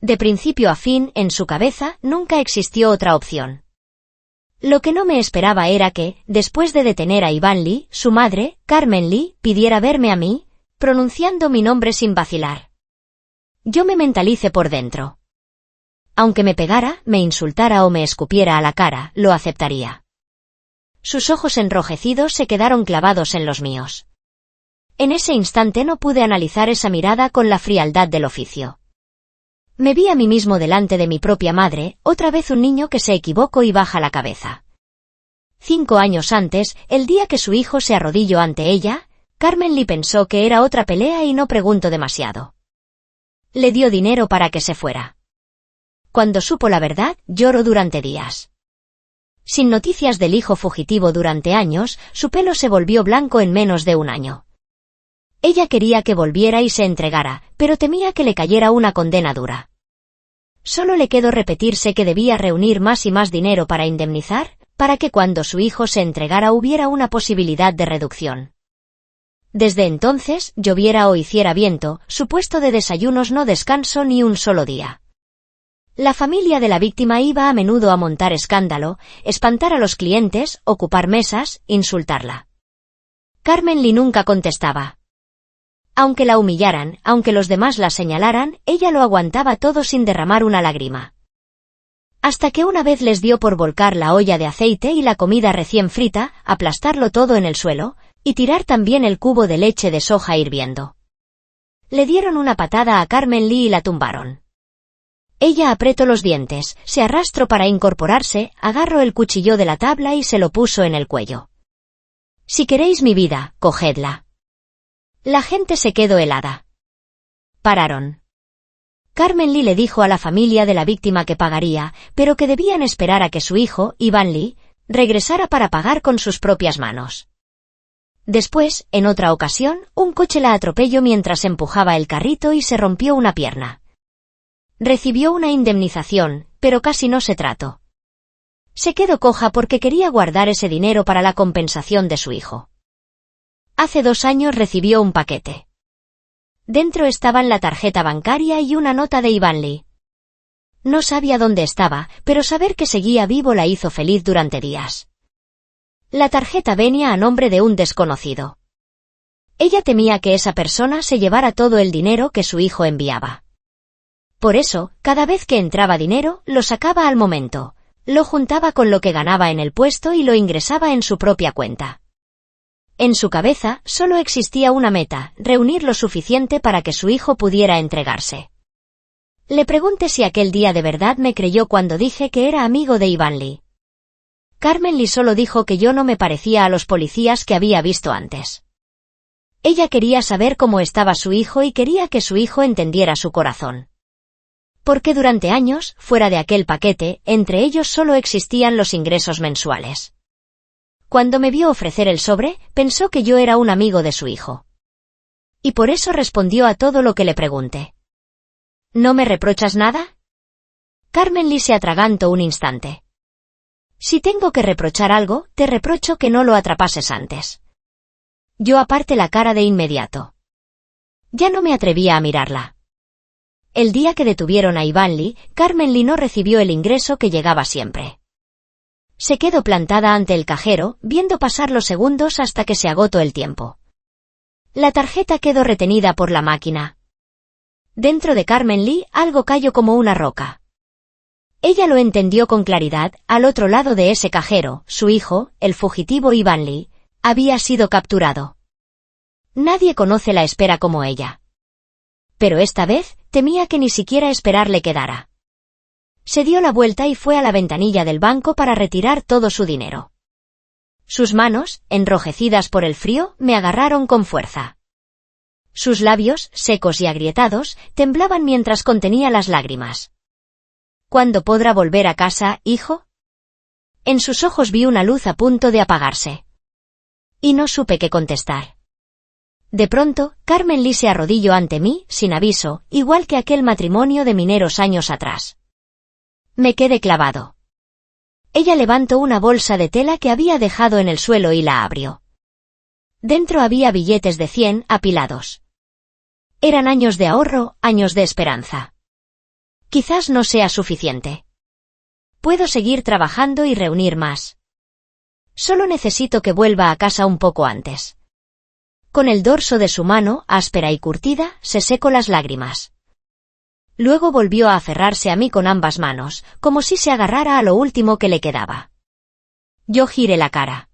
De principio a fin, en su cabeza, nunca existió otra opción. Lo que no me esperaba era que, después de detener a Iván Lee, su madre, Carmen Lee, pidiera verme a mí, pronunciando mi nombre sin vacilar. Yo me mentalicé por dentro. Aunque me pegara, me insultara o me escupiera a la cara, lo aceptaría. Sus ojos enrojecidos se quedaron clavados en los míos. En ese instante no pude analizar esa mirada con la frialdad del oficio. Me vi a mí mismo delante de mi propia madre, otra vez un niño que se equivocó y baja la cabeza. 5 años antes, el día que su hijo se arrodilló ante ella, Carmen Lee pensó que era otra pelea y no preguntó demasiado. Le dio dinero para que se fuera. Cuando supo la verdad, lloró durante días. Sin noticias del hijo fugitivo durante años, su pelo se volvió blanco en menos de un año. Ella quería que volviera y se entregara, pero temía que le cayera una condena dura. Solo le quedó repetirse que debía reunir más y más dinero para indemnizar, para que cuando su hijo se entregara hubiera una posibilidad de reducción. Desde entonces, lloviera o hiciera viento, su puesto de desayunos no descansó ni un solo día. La familia de la víctima iba a menudo a montar escándalo, espantar a los clientes, ocupar mesas, insultarla. Carmen Lee nunca contestaba. Aunque la humillaran, aunque los demás la señalaran, ella lo aguantaba todo sin derramar una lágrima. Hasta que una vez les dio por volcar la olla de aceite y la comida recién frita, aplastarlo todo en el suelo, y tirar también el cubo de leche de soja hirviendo. Le dieron una patada a Carmen Lee y la tumbaron. Ella apretó los dientes, se arrastró para incorporarse, agarró el cuchillo de la tabla y se lo puso en el cuello. Si queréis mi vida, cogedla. La gente se quedó helada. Pararon. Carmen Lee le dijo a la familia de la víctima que pagaría, pero que debían esperar a que su hijo, Iván Lee, regresara para pagar con sus propias manos. Después, en otra ocasión, un coche la atropelló mientras empujaba el carrito y se rompió una pierna. Recibió una indemnización, pero casi no se trató. Se quedó coja porque quería guardar ese dinero para la compensación de su hijo. Hace 2 años recibió un paquete. Dentro estaban la tarjeta bancaria y una nota de Ivan Lee. No sabía dónde estaba, pero saber que seguía vivo la hizo feliz durante días. La tarjeta venía a nombre de un desconocido. Ella temía que esa persona se llevara todo el dinero que su hijo enviaba. Por eso, cada vez que entraba dinero, lo sacaba al momento, lo juntaba con lo que ganaba en el puesto y lo ingresaba en su propia cuenta. En su cabeza solo existía una meta: reunir lo suficiente para que su hijo pudiera entregarse. Le pregunté si aquel día de verdad me creyó cuando dije que era amigo de Ivan Lee. Carmen Lee solo dijo que yo no me parecía a los policías que había visto antes. Ella quería saber cómo estaba su hijo y quería que su hijo entendiera su corazón. Porque durante años, fuera de aquel paquete, entre ellos solo existían los ingresos mensuales. Cuando me vio ofrecer el sobre, pensó que yo era un amigo de su hijo. Y por eso respondió a todo lo que le pregunté. ¿No me reprochas nada? Carmen Lee se atragantó un instante. Si tengo que reprochar algo, te reprocho que no lo atrapases antes. Yo aparté la cara de inmediato. Ya no me atrevía a mirarla. El día que detuvieron a Ivan Lee, Carmen Lee no recibió el ingreso que llegaba siempre. Se quedó plantada ante el cajero, viendo pasar los segundos hasta que se agotó el tiempo. La tarjeta quedó retenida por la máquina. Dentro de Carmen Lee algo cayó como una roca. Ella lo entendió con claridad: al otro lado de ese cajero, su hijo, el fugitivo Ivan Lee, había sido capturado. Nadie conoce la espera como ella. Pero esta vez, temía que ni siquiera esperar le quedara. Se dio la vuelta y fue a la ventanilla del banco para retirar todo su dinero. Sus manos, enrojecidas por el frío, me agarraron con fuerza. Sus labios, secos y agrietados, temblaban mientras contenía las lágrimas. ¿Cuándo podrá volver a casa, hijo? En sus ojos vi una luz a punto de apagarse. Y no supe qué contestar. De pronto, Carmen Lee se arrodilló ante mí, sin aviso, igual que aquel matrimonio de mineros años atrás. Me quedé clavado. Ella levantó una bolsa de tela que había dejado en el suelo y la abrió. Dentro había billetes de 100 apilados. Eran años de ahorro, años de esperanza. Quizás no sea suficiente. Puedo seguir trabajando y reunir más. Solo necesito que vuelva a casa un poco antes. Con el dorso de su mano, áspera y curtida, se secó las lágrimas. Luego volvió a aferrarse a mí con ambas manos, como si se agarrara a lo último que le quedaba. Yo giré la cara.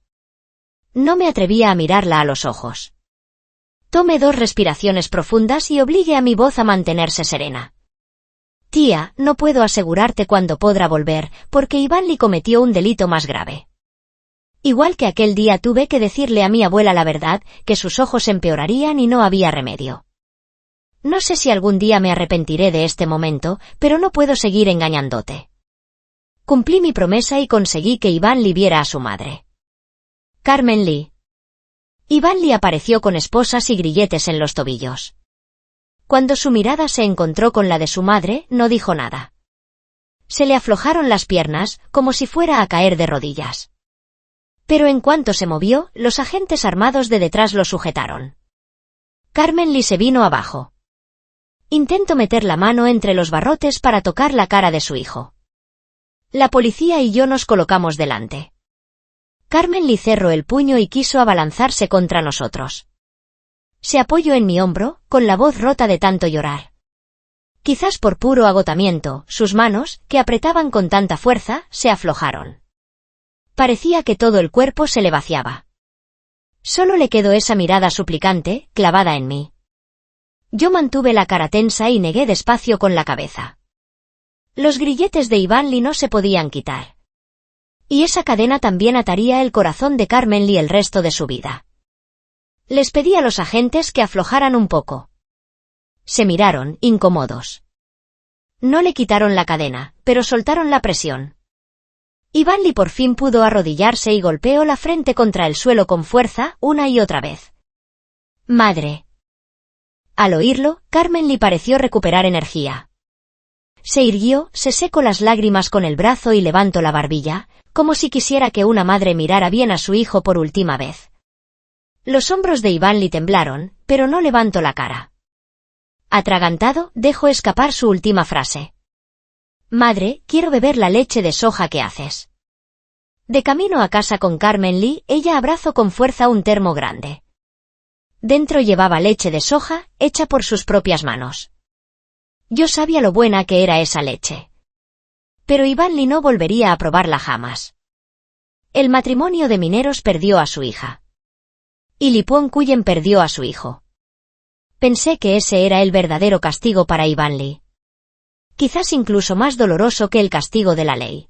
No me atrevía a mirarla a los ojos. Tomé 2 respiraciones profundas y obligué a mi voz a mantenerse serena. Tía, no puedo asegurarte cuándo podrá volver, porque Ivan Lee cometió un delito más grave. Igual que aquel día tuve que decirle a mi abuela la verdad, que sus ojos empeorarían y no había remedio. No sé si algún día me arrepentiré de este momento, pero no puedo seguir engañándote. Cumplí mi promesa y conseguí que Ivan Lee viera a su madre. Carmen Lee. Ivan Lee apareció con esposas y grilletes en los tobillos. Cuando su mirada se encontró con la de su madre, no dijo nada. Se le aflojaron las piernas, como si fuera a caer de rodillas. Pero en cuanto se movió, los agentes armados de detrás lo sujetaron. Carmen Lee se vino abajo. Intento meter la mano entre los barrotes para tocar la cara de su hijo. La policía y yo nos colocamos delante. Carmen Lee cerró el puño y quiso abalanzarse contra nosotros. Se apoyó en mi hombro, con la voz rota de tanto llorar. Quizás por puro agotamiento, sus manos, que apretaban con tanta fuerza, se aflojaron. Parecía que todo el cuerpo se le vaciaba. Solo le quedó esa mirada suplicante, clavada en mí. Yo mantuve la cara tensa y negué despacio con la cabeza. Los grilletes de Ivan Lee no se podían quitar. Y esa cadena también ataría el corazón de Carmen Lee el resto de su vida. Les pedí a los agentes que aflojaran un poco. Se miraron, incómodos. No le quitaron la cadena, pero soltaron la presión. Ivan Lee por fin pudo arrodillarse y golpeó la frente contra el suelo con fuerza, una y otra vez. ¡Madre! Al oírlo, Carmen Lee pareció recuperar energía. Se irguió, se secó las lágrimas con el brazo y levantó la barbilla, como si quisiera que una madre mirara bien a su hijo por última vez. Los hombros de Iván Lee temblaron, pero no levantó la cara. Atragantado, dejó escapar su última frase. Madre, quiero beber la leche de soja que haces. De camino a casa con Carmen Lee, ella abrazó con fuerza un termo grande. Dentro llevaba leche de soja, hecha por sus propias manos. Yo sabía lo buena que era esa leche. Pero Iván Lee no volvería a probarla jamás. El matrimonio de mineros perdió a su hija. Y Lipón Cuyen perdió a su hijo. Pensé que ese era el verdadero castigo para Iván Lee. Quizás incluso más doloroso que el castigo de la ley.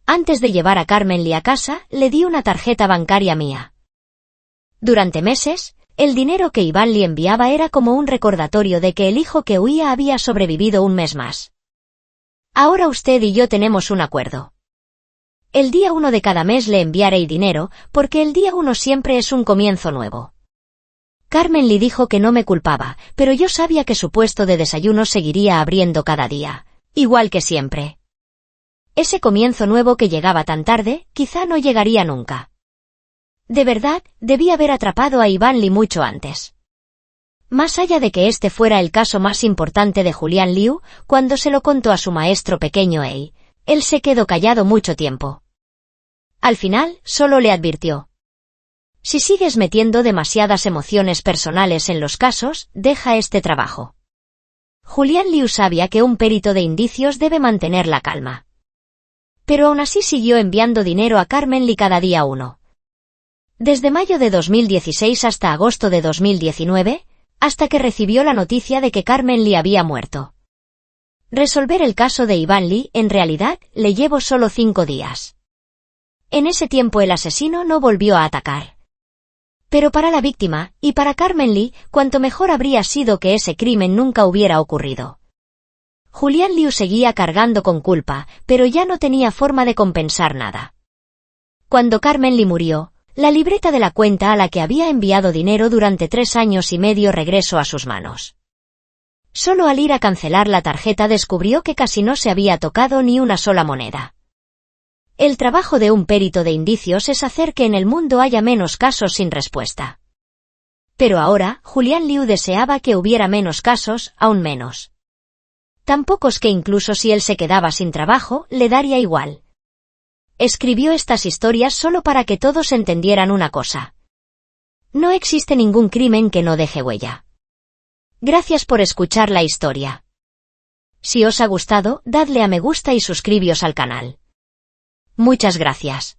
Antes de llevar a Carmen Lee a casa, le di una tarjeta bancaria mía. Durante meses, el dinero que Iván Lee enviaba era como un recordatorio de que el hijo que huía había sobrevivido un mes más. Ahora usted y yo tenemos un acuerdo. El día 1 de cada mes le enviaré dinero, porque el día 1 siempre es un comienzo nuevo. Carmen Lee dijo que no me culpaba, pero yo sabía que su puesto de desayuno seguiría abriendo cada día, igual que siempre. Ese comienzo nuevo que llegaba tan tarde, quizá no llegaría nunca. De verdad, debí haber atrapado a Iván Lee mucho antes. Más allá de que este fuera el caso más importante de Julián Liu, cuando se lo contó a su maestro pequeño Ei, él se quedó callado mucho tiempo. Al final, solo le advirtió. Si sigues metiendo demasiadas emociones personales en los casos, deja este trabajo. Julián Liu sabía que un perito de indicios debe mantener la calma. Pero aún así siguió enviando dinero a Carmen Lee cada día 1. Desde mayo de 2016 hasta agosto de 2019, hasta que recibió la noticia de que Carmen Lee había muerto. Resolver el caso de Iván Lee, en realidad, le llevó solo 5 días. En ese tiempo el asesino no volvió a atacar. Pero para la víctima, y para Carmen Lee, cuanto mejor habría sido que ese crimen nunca hubiera ocurrido. Julián Liu seguía cargando con culpa, pero ya no tenía forma de compensar nada. Cuando Carmen Lee murió, la libreta de la cuenta a la que había enviado dinero durante 3 años y medio regresó a sus manos. Solo al ir a cancelar la tarjeta descubrió que casi no se había tocado ni una sola moneda. El trabajo de un perito de indicios es hacer que en el mundo haya menos casos sin respuesta. Pero ahora, Julián Liu deseaba que hubiera menos casos, aún menos. Tan pocos que incluso si él se quedaba sin trabajo, le daría igual. Escribió estas historias solo para que todos entendieran una cosa. No existe ningún crimen que no deje huella. Gracias por escuchar la historia. Si os ha gustado, dadle a me gusta y suscribíos al canal. Muchas gracias.